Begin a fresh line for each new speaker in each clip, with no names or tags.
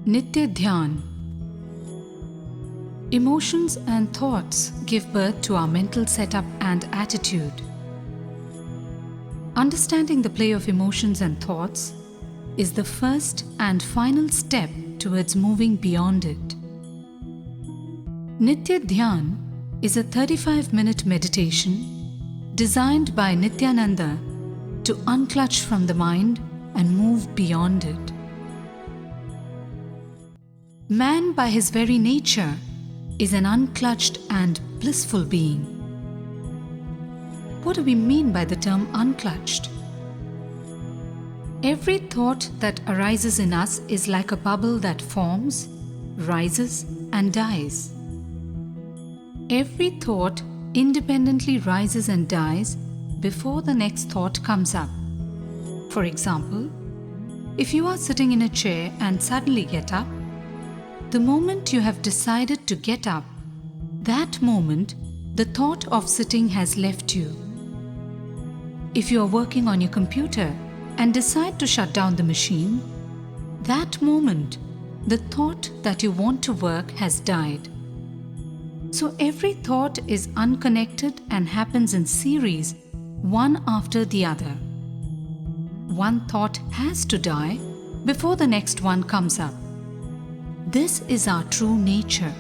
Nithya Dhyaan. Emotions and thoughts give birth to our mental setup and attitude. Understanding the play of emotions and thoughts is the first and final step towards moving beyond it. Nithya Dhyaan is a 35-minute meditation designed by Nithyananda to unclutch from the mind and move beyond it. Man, by his very nature, is an unclutched and blissful being. What do we mean by the term unclutched? Every thought that arises in us is like a bubble that forms, rises, and dies. Every thought independently rises and dies before the next thought comes up. For example, if you are sitting in a chair and suddenly get up, the moment you have decided to get up, that moment the thought of sitting has left you. If you are working on your computer and decide to shut down the machine, that moment the thought that you want to work has died. So every thought is unconnected and happens in series, one after the other. One thought has to die before the next one comes up. This is our true nature.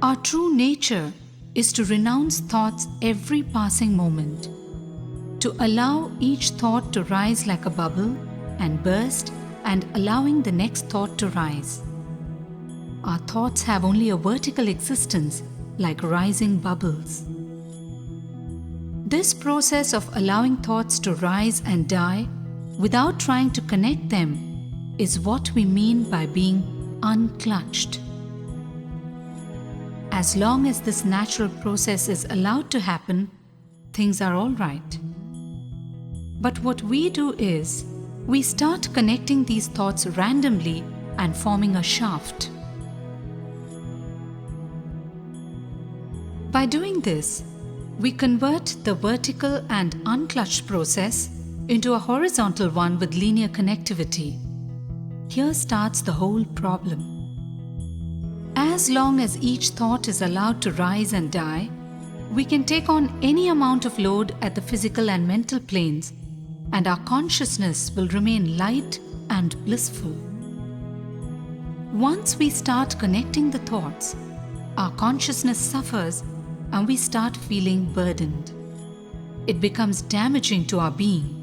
Our true nature is to renounce thoughts every passing moment, to allow each thought to rise like a bubble and burst, and allowing the next thought to rise. Our thoughts have only a vertical existence like rising bubbles. This process of allowing thoughts to rise and die without trying to connect them is what we mean by being unclutched. As long as this natural process is allowed to happen, things are all right. But what we do is, we start connecting these thoughts randomly and forming a shaft. By doing this, we convert the vertical and unclutched process into a horizontal one with linear connectivity. Here starts the whole problem. As long as each thought is allowed to rise and die, we can take on any amount of load at the physical and mental planes, and our consciousness will remain light and blissful. Once we start connecting the thoughts, our consciousness suffers and we start feeling burdened. It becomes damaging to our being.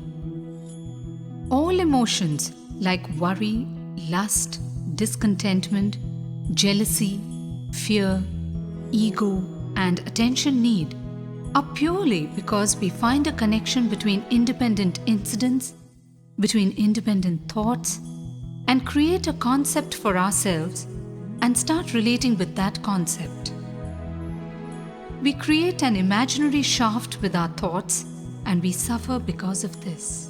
All emotions like worry, lust, discontentment, jealousy, fear, ego, and attention need are purely because we find a connection between independent incidents, between independent thoughts, and create a concept for ourselves and start relating with that concept. We create an imaginary shaft with our thoughts and we suffer because of this.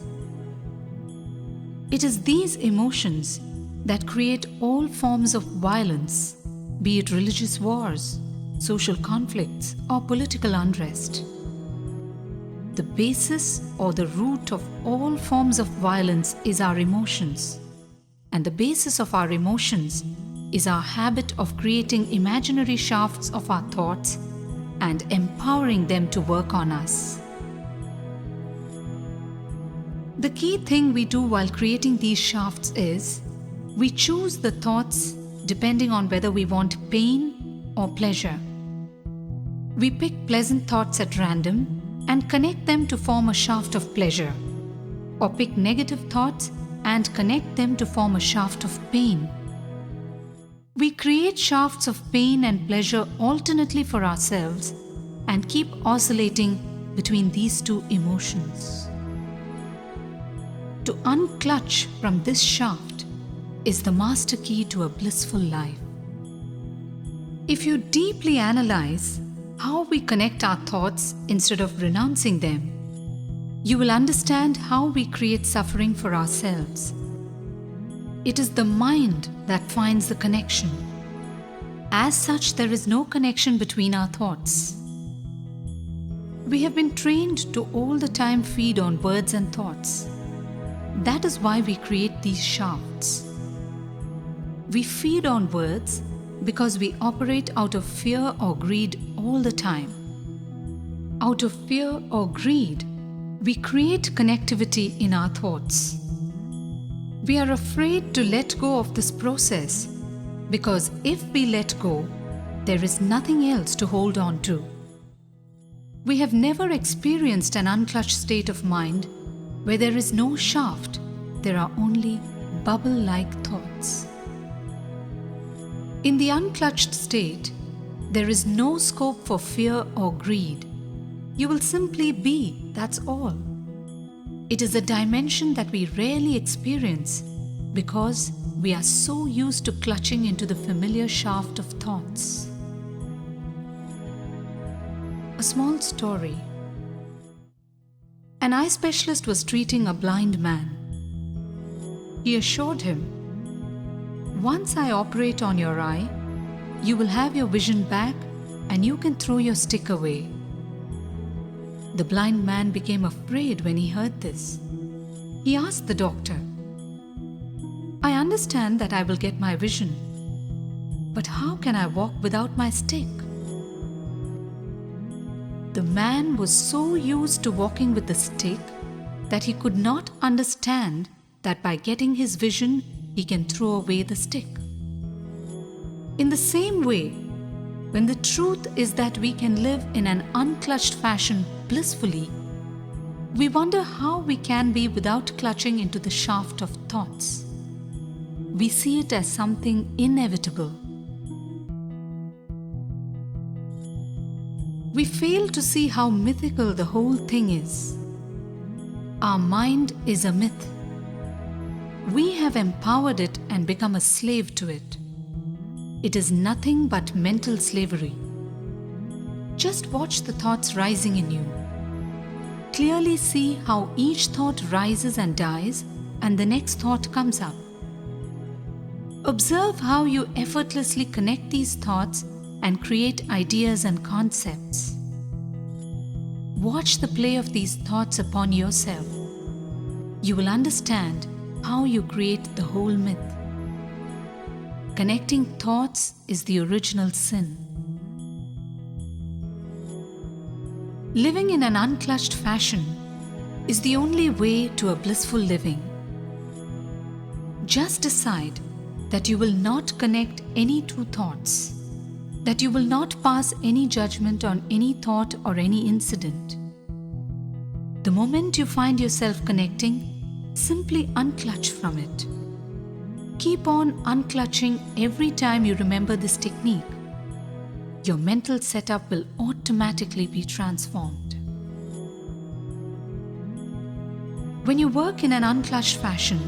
It is these emotions that create all forms of violence, be it religious wars, social conflicts, or political unrest. The basis or the root of all forms of violence is our emotions, and the basis of our emotions is our habit of creating imaginary shafts of our thoughts and empowering them to work on us. The key thing we do while creating these shafts is, we choose the thoughts depending on whether we want pain or pleasure. We pick pleasant thoughts at random and connect them to form a shaft of pleasure, or pick negative thoughts and connect them to form a shaft of pain. We create shafts of pain and pleasure alternately for ourselves and keep oscillating between these two emotions. To unclutch from this shaft is the master key to a blissful life. If you deeply analyze how we connect our thoughts instead of renouncing them, you will understand how we create suffering for ourselves. It is the mind that finds the connection. As such, there is no connection between our thoughts. We have been trained to all the time feed on words and thoughts. That is why we create these shafts. We feed on words because we operate out of fear or greed all the time. Out of fear or greed, we create connectivity in our thoughts. We are afraid to let go of this process because if we let go, there is nothing else to hold on to. We have never experienced an unclutched state of mind where there is no shaft, there are only bubble-like thoughts. In the unclutched state, there is no scope for fear or greed. You will simply be, that's all. It is a dimension that we rarely experience because we are so used to clutching into the familiar shaft of thoughts. A small story. An eye specialist was treating a blind man. He assured him, "Once I operate on your eye, you will have your vision back and you can throw your stick away." The blind man became afraid when he heard this. He asked the doctor, "I understand that I will get my vision, but how can I walk without my stick?" The man was so used to walking with the stick that he could not understand that by getting his vision, he can throw away the stick. In the same way, when the truth is that we can live in an unclutched fashion blissfully, we wonder how we can be without clutching into the shaft of thoughts. We see it as something inevitable. We fail to see how mythical the whole thing is. Our mind is a myth. We have empowered it and become a slave to it. It is nothing but mental slavery. Just watch the thoughts rising in you. Clearly see how each thought rises and dies and the next thought comes up. Observe how you effortlessly connect these thoughts and create ideas and concepts. Watch the play of these thoughts upon yourself. You will understand how you create the whole myth. Connecting thoughts is the original sin. Living in an unclutched fashion is the only way to a blissful living. Just decide that you will not connect any two thoughts, that you will not pass any judgment on any thought or any incident. The moment you find yourself connecting, simply unclutch from it. Keep on unclutching every time you remember this technique. Your mental setup will automatically be transformed. When you work in an unclutched fashion,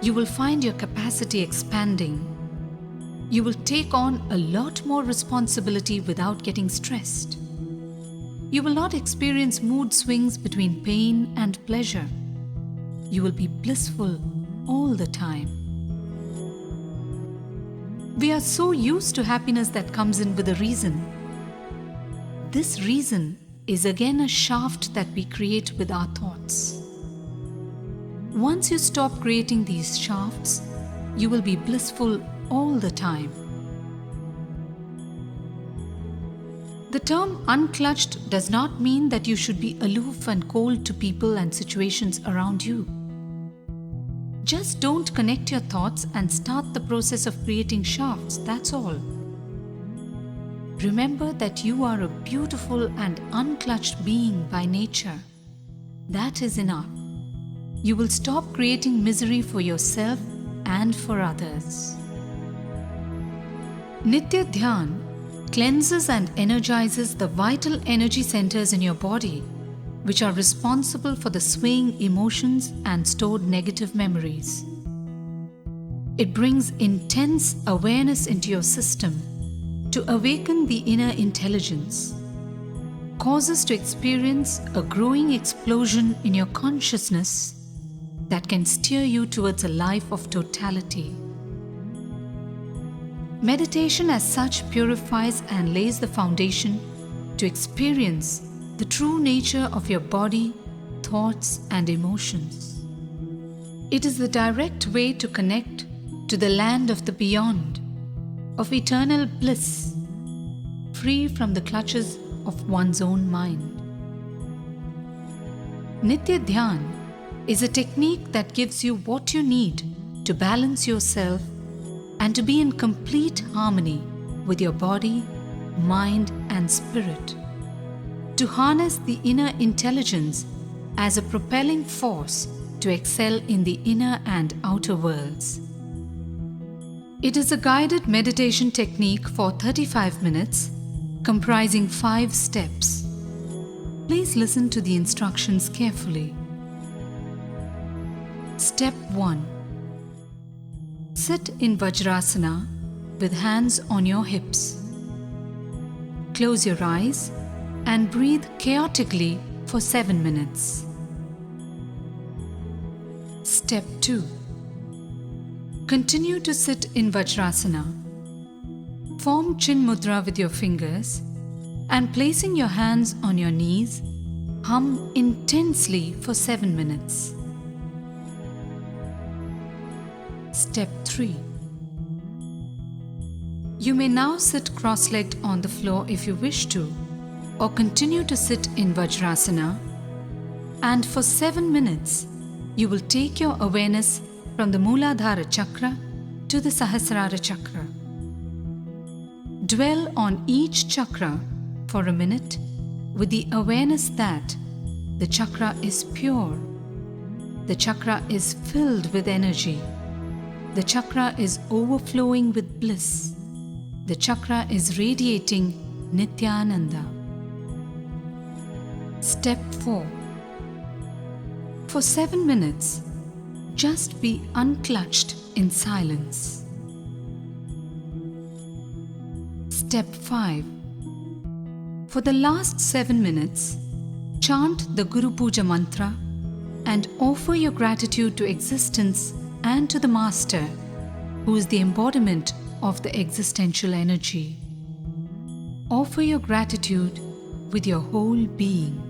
you will find your capacity expanding. You will take on a lot more responsibility without getting stressed. You will not experience mood swings between pain and pleasure. You will be blissful all the time. We are so used to happiness that comes in with a reason. This reason is again a shaft that we create with our thoughts. Once you stop creating these shafts, you will be blissful all the time. The term unclutched does not mean that you should be aloof and cold to people and situations around you. Just don't connect your thoughts and start the process of creating shafts, that's all. Remember that you are a beautiful and unclutched being by nature. That is enough. You will stop creating misery for yourself and for others. Nithya Dhyaan cleanses and energizes the vital energy centers in your body, which are responsible for the swaying emotions and stored negative memories. It brings intense awareness into your system to awaken the inner intelligence, causes to experience a growing explosion in your consciousness that can steer you towards a life of totality. Meditation as such purifies and lays the foundation to experience the true nature of your body, thoughts, and emotions. It is the direct way to connect to the land of the beyond, of eternal bliss, free from the clutches of one's own mind. Nithya Dhyaan is a technique that gives you what you need to balance yourself and to be in complete harmony with your body, mind, and spirit, to harness the inner intelligence as a propelling force to excel in the inner and outer worlds. It is a guided meditation technique for 35 minutes, comprising 5 steps. Please listen to the instructions carefully. Step 1. Sit in Vajrasana with hands on your hips. Close your eyes and breathe chaotically for 7 minutes. Step 2. Continue to sit in Vajrasana. Form Chin Mudra with your fingers and placing your hands on your knees, hum intensely for 7 minutes. Step 3. You may now sit cross-legged on the floor if you wish to, or continue to sit in Vajrasana, and for 7 minutes you will take your awareness from the Mooladhara chakra to the Sahasrara chakra. Dwell on each chakra for a minute with the awareness that the chakra is pure, the chakra is filled with energy, the chakra is overflowing with bliss, the chakra is radiating Nithyananda. Step 4. For 7 minutes, just be unclutched in silence. Step 5. For the last 7 minutes, chant the Guru Puja mantra and offer your gratitude to existence and to the Master, who is the embodiment of the existential energy. Offer your gratitude with your whole being.